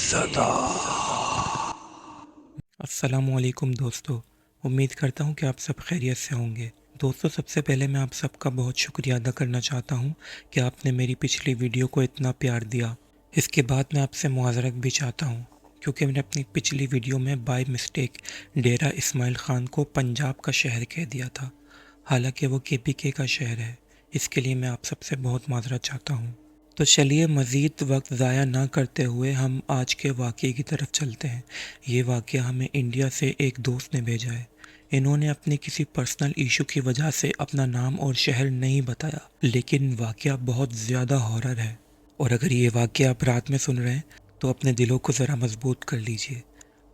सदा। अस्सलामुअलैकुम दोस्तों। उम्मीद करता हूँ कि आप सब खैरियत से होंगे। दोस्तों, सबसे पहले मैं आप सबका बहुत शुक्रिया अदा करना चाहता हूँ कि आपने मेरी पिछली वीडियो को इतना प्यार दिया। इसके बाद मैं आपसे मुआज़रत भी चाहता हूँ क्योंकि मैंने अपनी पिछली वीडियो में बाय मिस्टेक डेरा इस्माइल ख़ान को पंजाब का शहर कह दिया था, हालांकि वो केपीके का शहर है। इसके लिए मैं आप सबसे बहुत माज़रत चाहता हूँ। तो चलिए मज़ीद वक्त ज़ाया ना करते हुए हम आज के वाक़ये की तरफ चलते हैं। ये वाक़या हमें इंडिया से एक दोस्त ने भेजा है। इन्होंने अपने किसी पर्सनल इशू की वजह से अपना नाम और शहर नहीं बताया, लेकिन वाक़या बहुत ज़्यादा हॉरर है। और अगर ये वाक़या आप रात में सुन रहे हैं तो अपने दिलों को ज़रा मजबूत कर लीजिए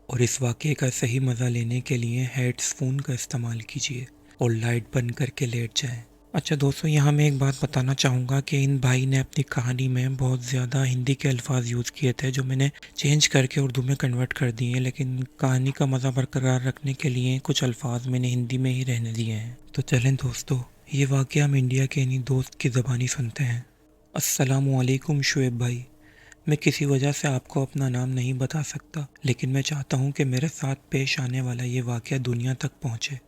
और इस वाक़ये का सही मज़ा लेने के लिए हेडफ़ोन का इस्तेमाल कीजिए और लाइट बंद करके लेट जाएं। अच्छा दोस्तों, यहाँ मैं एक बात बताना चाहूँगा कि इन भाई ने अपनी कहानी में बहुत ज़्यादा हिंदी के अल्फाज यूज़ किए थे जो मैंने चेंज करके उर्दू में कन्वर्ट कर दिए हैं, लेकिन कहानी का मज़ा बरकरार रखने के लिए कुछ अल्फाज मैंने हिंदी में ही रहने दिए हैं। तो चलें दोस्तों, ये वाक़या हम इंडिया के इन्हीं दोस्त की ज़बानी सुनते हैं। अस्सलामुअलैकुम शुएब भाई, मैं किसी वजह से आपको अपना नाम नहीं बता सकता, लेकिन मैं चाहता हूँ कि मेरे साथ पेश आने वाला ये वाक़या दुनिया तक पहुँचे।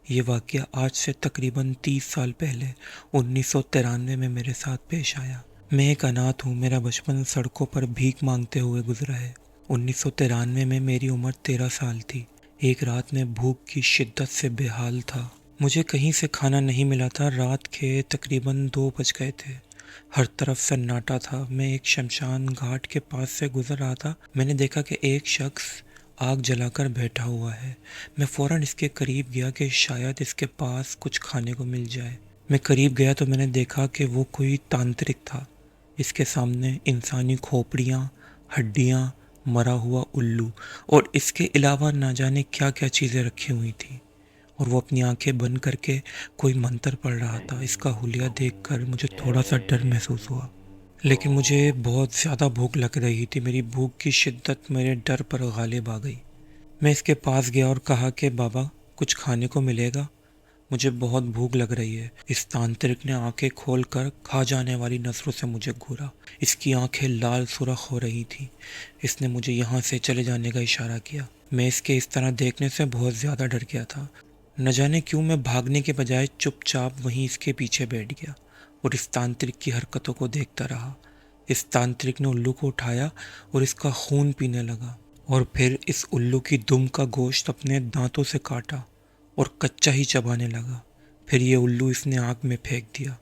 ये वाक़या आज से तकरीबन 30 साल पहले 1993 में मेरे साथ पेश आया। मैं एक अनाथ हूँ। मेरा बचपन सड़कों पर भीख मांगते हुए गुजरा है। 1993 में मेरी उम्र 13 साल थी। एक रात में भूख की शिद्दत से बेहाल था। मुझे कहीं से खाना नहीं मिला था। रात के तकरीबन 2 बज गए थे। हर तरफ सन्नाटा था। मैं एक शमशान घाट के पास से गुजर रहा था। मैंने देखा कि एक शख्स आग जलाकर बैठा हुआ है। मैं फ़ौरन इसके करीब गया कि शायद इसके पास कुछ खाने को मिल जाए। मैं करीब गया तो मैंने देखा कि वो कोई तांत्रिक था। इसके सामने इंसानी खोपड़ियाँ, हड्डियाँ, मरा हुआ उल्लू और इसके अलावा ना जाने क्या क्या चीज़ें रखी हुई थी, और वो अपनी आंखें बंद करके कोई मंत्र पढ़ रहा था। इसका हुलिया देखकर मुझे थोड़ा सा डर महसूस हुआ, लेकिन मुझे बहुत ज़्यादा भूख लग रही थी। मेरी भूख की शिद्दत मेरे डर पर गालिब आ गई। मैं इसके पास गया और कहा कि बाबा, कुछ खाने को मिलेगा? मुझे बहुत भूख लग रही है। इस तांत्रिक ने आंखें खोलकर खा जाने वाली नज़रों से मुझे घूरा। इसकी आंखें लाल सुर्ख हो रही थीं। इसने मुझे यहाँ से चले जाने का इशारा किया। मैं इसके इस तरह देखने से बहुत ज़्यादा डर गया था। न जाने क्यों मैं भागने के बजाय चुपचाप वहीं इसके पीछे बैठ गया और इस तांत्रिक की हरकतों को देखता रहा। इस तांत्रिक ने उल्लू को उठाया और इसका खून पीने लगा, और फिर इस उल्लू की दुम का गोश्त अपने दांतों से काटा और कच्चा ही चबाने लगा। फिर ये उल्लू इसने आग में फेंक दिया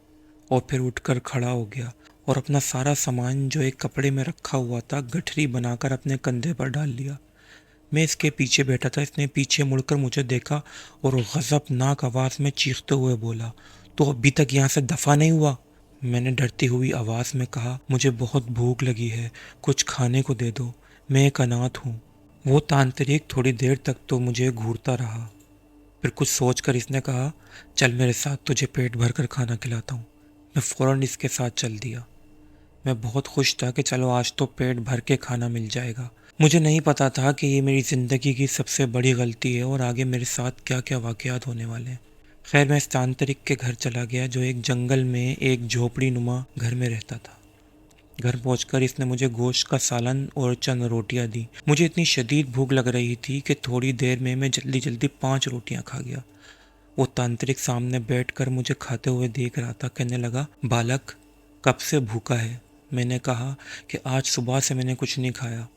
और फिर उठकर खड़ा हो गया और अपना सारा सामान जो एक कपड़े में रखा हुआ था गठरी बनाकर अपने कंधे पर डाल लिया। मैं इसके पीछे बैठा था। इसने पीछे मुड़कर मुझे देखा और गज़बनाक आवाज़ में चीखते हुए बोला, तो अभी तक यहाँ से दफ़ा नहीं हुआ? मैंने डरती हुई आवाज़ में कहा, मुझे बहुत भूख लगी है, कुछ खाने को दे दो, मैं एक अनाथ हूँ। वो तांत्रिक थोड़ी देर तक तो मुझे घूरता रहा, फिर कुछ सोचकर इसने कहा, चल मेरे साथ, तुझे पेट भर कर खाना खिलाता हूँ। मैं फ़ौरन इसके साथ चल दिया। मैं बहुत खुश था कि चलो आज तो पेट भर के खाना मिल जाएगा। मुझे नहीं पता था कि ये मेरी ज़िंदगी की सबसे बड़ी गलती है और आगे मेरे साथ क्या क्या वाक़यात होने वाले हैं। खैर, मैं इस तांत्रिक के घर चला गया जो एक जंगल में एक झोपड़ी नुमा घर में रहता था। घर पहुंचकर इसने मुझे गोश्त का सालन और चंद रोटियां दी। मुझे इतनी शदीद भूख लग रही थी कि थोड़ी देर में मैं जल्दी जल्दी 5 रोटियां खा गया। वो तांत्रिक सामने बैठकर मुझे खाते हुए देख रहा था। कहने लगा, बालक, कब से भूखा है? मैंने कहा कि आज सुबह से मैंने कुछ नहीं खाया।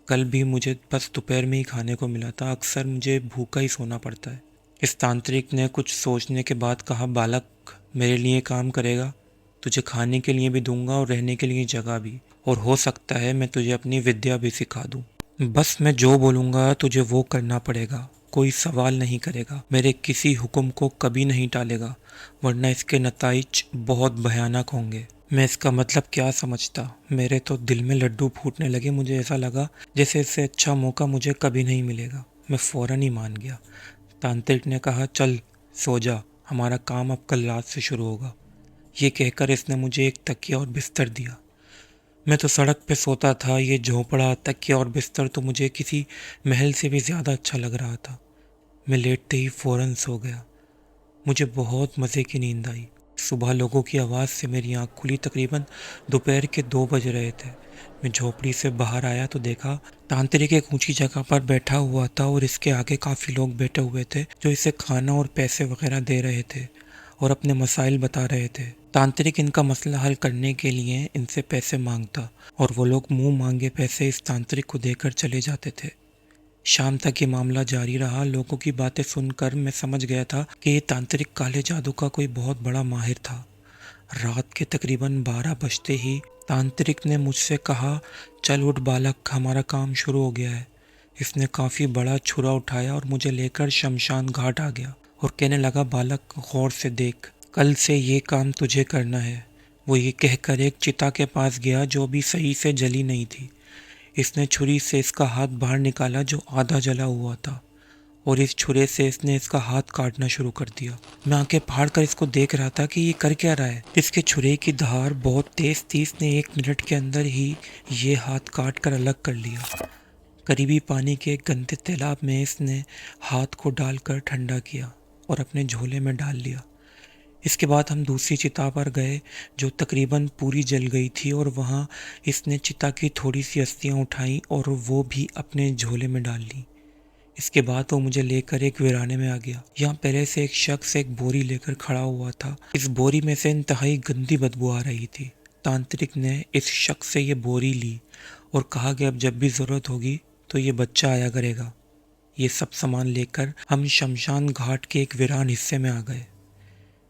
कल भी मुझे बस दोपहर में ही खाने को मिला था। अक्सर मुझे भूखा ही सोना पड़ता है। इस तांत्रिक ने कुछ सोचने के बाद कहा, बालक, मेरे लिए काम करेगा? तुझे खाने के लिए भी दूंगा और रहने के लिए जगह भी, और हो सकता है मैं तुझे अपनी विद्या भी सिखा दूं। बस मैं जो बोलूँगा तुझे वो करना पड़ेगा। कोई सवाल नहीं करेगा, मेरे किसी हुक्म को कभी नहीं टालेगा, वरना इसके नताइज बहुत भयानक होंगे। मैं इसका मतलब क्या समझता? मेरे तो दिल में लड्डू फूटने लगे। मुझे ऐसा लगा जैसे इससे अच्छा मौका मुझे कभी नहीं मिलेगा। मैं फ़ौरन ही मान गया। तांत्रिक ने कहा, चल सो जा, हमारा काम अब कल रात से शुरू होगा। ये कहकर इसने मुझे एक तकिया और बिस्तर दिया। मैं तो सड़क पे सोता था। ये झोंपड़ा, तकिया और बिस्तर तो मुझे किसी महल से भी ज़्यादा अच्छा लग रहा था। मैं लेटते ही फ़ौरन सो गया। मुझे बहुत मज़े की नींद आई। सुबह लोगों की आवाज़ से मेरी आँख खुली। तकरीबन दोपहर के 2 बज रहे थे। मैं झोपड़ी से बाहर आया तो देखा तांत्रिक एक ऊंची जगह पर बैठा हुआ था और इसके आगे काफ़ी लोग बैठे हुए थे जो इसे खाना और पैसे वगैरह दे रहे थे और अपने मसाइल बता रहे थे। तांत्रिक इनका मसला हल करने के लिए इनसे पैसे मांगता और वो लोग मुंह मांगे पैसे इस तांत्रिक को देकर चले जाते थे। शाम तक ये मामला जारी रहा। लोगों की बातें सुनकर मैं समझ गया था कि ये तांत्रिक काले जादू का कोई बहुत बड़ा माहिर था। रात के तकरीबन 12 बजते ही तांत्रिक ने मुझसे कहा, चल उठ बालक, हमारा काम शुरू हो गया है। इसने काफ़ी बड़ा छुरा उठाया और मुझे लेकर शमशान घाट आ गया और कहने लगा, बालक गौर से देख, कल से ये काम तुझे करना है। वो ये कहकर एक चिता के पास गया जो अभी सही से जली नहीं थी। इसने छुरी से इसका हाथ बाहर निकाला जो आधा जला हुआ था और इस छुरे से इसने इसका हाथ काटना शुरू कर दिया। मैं आंखें फाड़ कर इसको देख रहा था कि ये कर क्या रहा है। इसके छुरे की धार बहुत तेज थी। इसने 1 मिनट के अंदर ही ये हाथ काट कर अलग कर लिया। करीबी पानी के एक गंदे तालाब में इसने हाथ को डालकर ठंडा किया और अपने झोले में डाल लिया। इसके बाद हम दूसरी चिता पर गए जो तकरीबन पूरी जल गई थी और वहाँ इसने चिता की थोड़ी सी अस्थियाँ उठाई और वो भी अपने झोले में डाल ली। इसके बाद वो मुझे लेकर एक वीराने में आ गया। यहाँ पहले से एक शख्स एक बोरी लेकर खड़ा हुआ था। इस बोरी में से इंतहाई गंदी बदबू आ रही थी। तांत्रिक ने इस शख्स से ये बोरी ली और कहा कि अब जब भी ज़रूरत होगी तो ये बच्चा आया करेगा। ये सब सामान लेकर हम शमशान घाट के एक वीरान हिस्से में आ गए।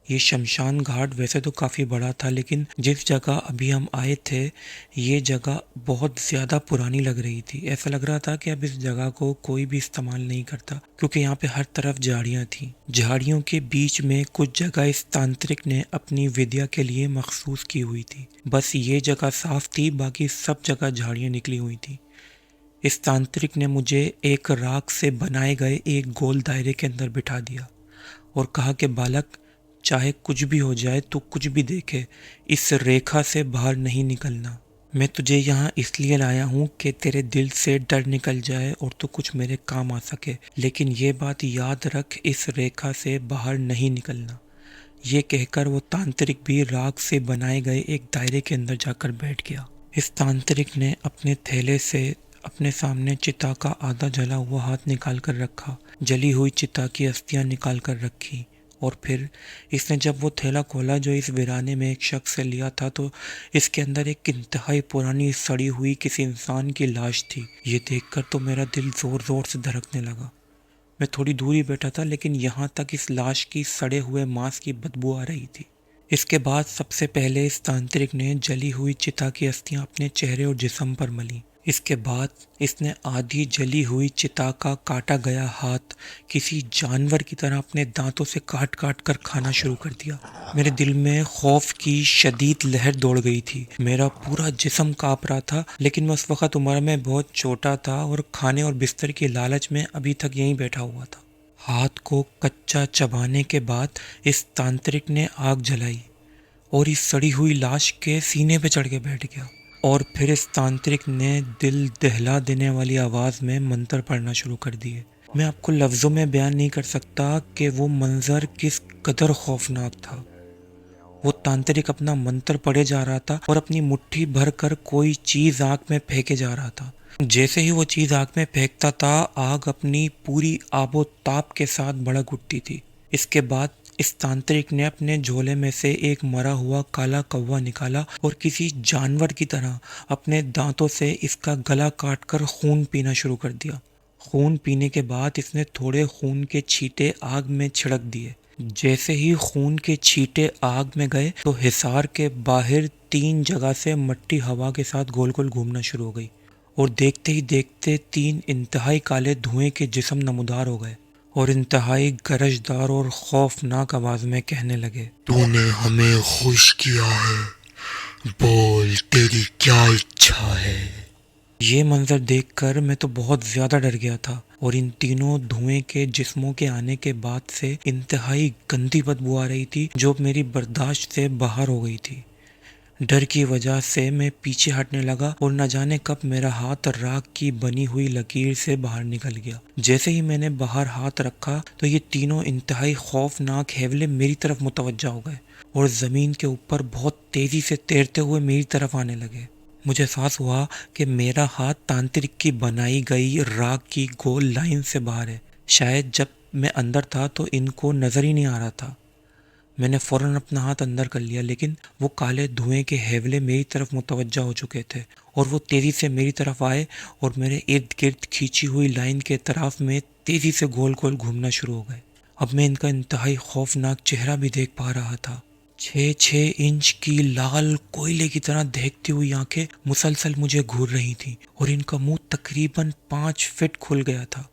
ये शमशान घाट वैसे तो काफ़ी बड़ा था, लेकिन जिस जगह अभी हम आए थे ये जगह बहुत ज़्यादा पुरानी लग रही थी। ऐसा लग रहा था कि अब इस जगह को कोई भी इस्तेमाल नहीं करता क्योंकि यहाँ पे हर तरफ झाड़ियाँ थीं। झाड़ियों के बीच में कुछ जगह इस तांत्रिक ने अपनी विद्या के लिए मखसूस की हुई थी। बस ये जगह साफ थी, बाकी सब जगह झाड़ियाँ निकली हुई थी। इस तांत्रिक ने मुझे एक राख से बनाए गए एक गोल दायरे के अंदर बिठा दिया और कहा कि बालक, चाहे कुछ भी हो जाए तो कुछ भी देखे, इस रेखा से बाहर नहीं निकलना। मैं तुझे यहाँ इसलिए लाया हूँ कि तेरे दिल से डर निकल जाए और तू कुछ मेरे काम आ सके, लेकिन ये बात याद रख, इस रेखा से बाहर नहीं निकलना। ये कहकर वो तांत्रिक भी राख से बनाए गए एक दायरे के अंदर जाकर बैठ गया। इस तांत्रिक ने अपने थैले से अपने सामने चिता का आधा जला हुआ हाथ निकाल कर रखा, जली हुई चिता की अस्थियाँ निकाल कर रखी और फिर इसने जब वो थैला खोला जो इस वीराने में एक शख्स से लिया था तो इसके अंदर एक इंतहाई पुरानी सड़ी हुई किसी इंसान की लाश थी। ये देखकर तो मेरा दिल ज़ोर ज़ोर से धड़कने लगा। मैं थोड़ी दूर ही बैठा था, लेकिन यहाँ तक इस लाश की सड़े हुए मांस की बदबू आ रही थी। इसके बाद सबसे पहले इस तांत्रिक ने जली हुई चिता की अस्थियाँ अपने चेहरे और जिस्म पर मली। इसके बाद इसने आधी जली हुई चिता का काटा गया हाथ किसी जानवर की तरह अपने दांतों से काट काट कर खाना शुरू कर दिया। मेरे दिल में खौफ की शदीद लहर दौड़ गई थी। मेरा पूरा जिस्म कांप रहा था, लेकिन मैं उस वक़्त उम्र में बहुत छोटा था और खाने और बिस्तर की लालच में अभी तक यहीं बैठा हुआ था। हाथ को कच्चा चबाने के बाद इस तांत्रिक ने आग जलाई और इस सड़ी हुई लाश के सीने पे चढ़ के बैठ गया और फिर इस तांत्रिक ने दिल दहला देने वाली आवाज़ में मंत्र पढ़ना शुरू कर दिए। मैं आपको लफ्ज़ों में बयान नहीं कर सकता कि वो मंजर किस कदर खौफनाक था। वो तांत्रिक अपना मंत्र पढ़े जा रहा था और अपनी मुट्ठी भर कर कोई चीज़ आग में फेंके जा रहा था। जैसे ही वो चीज़ आग में फेंकता था, आग अपनी पूरी आबो ताप के साथ भड़क उठती थी। इसके बाद इस तांत्रिक ने अपने झोले में से एक मरा हुआ काला कौवा निकाला और किसी जानवर की तरह अपने दांतों से इसका गला काटकर खून पीना शुरू कर दिया। खून पीने के बाद इसने थोड़े खून के छींटे आग में छिड़क दिए। जैसे ही खून के छींटे आग में गए तो हिसार के बाहर 3 जगह से मट्टी हवा के साथ गोल गोल घूमना शुरू हो गई और देखते ही देखते 3 इंतहाई काले धुएं के जिस्म नमूदार हो गए और इंतहाई गरजदार और खौफनाक आवाज में कहने लगे, तूने हमें खुश किया है, बोल तेरी क्या इच्छा है। ये मंजर देखकर मैं तो बहुत ज़्यादा डर गया था और इन तीनों धुएं के जिस्मों के आने के बाद से इंतहाई गंदी बदबू आ रही थी जो मेरी बर्दाश्त से बाहर हो गई थी। डर की वजह से मैं पीछे हटने लगा और न जाने कब मेरा हाथ राख की बनी हुई लकीर से बाहर निकल गया। जैसे ही मैंने बाहर हाथ रखा तो ये तीनों इंतहाई खौफनाक हैवले मेरी तरफ मुतवज्जा हो गए और ज़मीन के ऊपर बहुत तेज़ी से तैरते हुए मेरी तरफ आने लगे। मुझे एहसास हुआ कि मेरा हाथ तांत्रिक की बनाई गई राग की गोल लाइन से बाहर है। शायद जब मैं अंदर था तो इनको नज़र ही नहीं आ रहा था। मैंने फ़ौरन अपना हाथ अंदर कर लिया, लेकिन वो काले धुएं के हैवले मेरी तरफ मुतवज्जा हो चुके थे और वो तेज़ी से मेरी तरफ आए और मेरे इर्द गिर्द खींची हुई लाइन के तरफ में तेज़ी से गोल गोल घूमना शुरू हो गए। अब मैं इनका इंतहाई खौफनाक चेहरा भी देख पा रहा था। 6-6 इंच की लाल कोयले की तरह दहकती हुई आंखें मुसलसल मुझे घूर रही थीं और इनका मुंह तकरीबन 5 फीट खुल गया था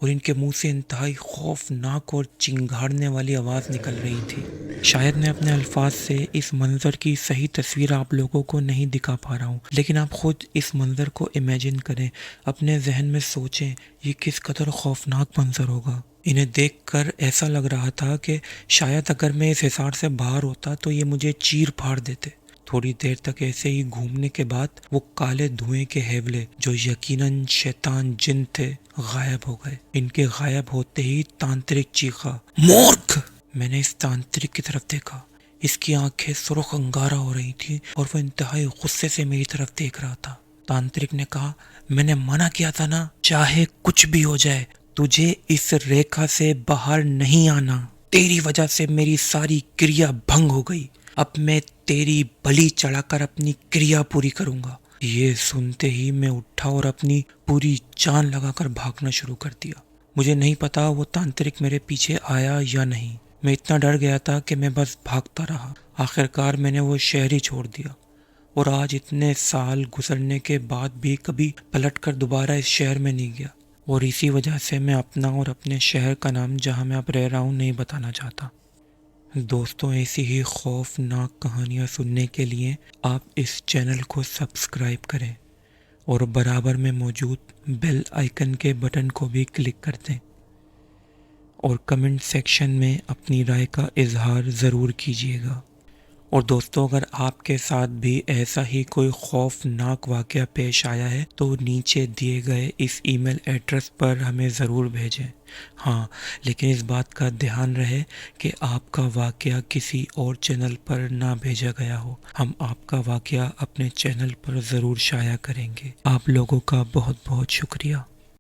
और इनके मुंह से इंतहाई खौफनाक और चिंगाड़ने वाली आवाज़ निकल रही थी। शायद मैं अपने अल्फाज से इस मंज़र की सही तस्वीर आप लोगों को नहीं दिखा पा रहा हूँ, लेकिन आप खुद इस मंज़र को इमेजिन करें, अपने जहन में सोचें ये किस कदर खौफनाक मंज़र होगा। इन्हें देखकर ऐसा लग रहा था कि शायद अगर मैं इस हिसार से बाहर होता तो ये मुझे चीर फाड़ देते। थोड़ी देर तक ऐसे ही घूमने के बाद वो काले धुएं के हैवले, जो यकीनन शैतान जिन थे, गायब हो गए। इनके गायब होते ही तांत्रिक चीखा, मूर्ख! मैंने इस तांत्रिक की तरफ देखा। इसकी आंखें सुर्ख अंगारा हो रही थी और वो इंतहाई गुस्से से मेरी तरफ देख रहा था। तांत्रिक ने कहा, मैंने मना किया था ना, चाहे कुछ भी हो जाए तुझे इस रेखा से बाहर नहीं आना। तेरी वजह से मेरी सारी क्रिया भंग हो गई। अब मैं तेरी बलि चढ़ाकर अपनी क्रिया पूरी करूंगा। ये सुनते ही मैं उठा और अपनी पूरी जान लगाकर भागना शुरू कर दिया। मुझे नहीं पता वो तांत्रिक मेरे पीछे आया या नहीं। मैं इतना डर गया था कि मैं बस भागता रहा। आखिरकार मैंने वो शहर ही छोड़ दिया और आज इतने साल गुजरने के बाद भी कभी पलटकर दोबारा इस शहर में नहीं गया। और इसी वजह से मैं अपना और अपने शहर का नाम, जहाँ मैं अब रह रहा हूँ, नहीं बताना चाहता। दोस्तों, ऐसी ही खौफनाक कहानियाँ सुनने के लिए आप इस चैनल को सब्सक्राइब करें और बराबर में मौजूद बेल आइकन के बटन को भी क्लिक कर दें और कमेंट सेक्शन में अपनी राय का इजहार ज़रूर कीजिएगा। और दोस्तों, अगर आपके साथ भी ऐसा ही कोई खौफनाक वाक़या पेश आया है तो नीचे दिए गए इस ईमेल एड्रेस पर हमें ज़रूर भेजें। हाँ, लेकिन इस बात का ध्यान रहे कि आपका वाक़या किसी और चैनल पर ना भेजा गया हो। हम आपका वाक़या अपने चैनल पर ज़रूर शाया करेंगे। आप लोगों का बहुत बहुत शुक्रिया।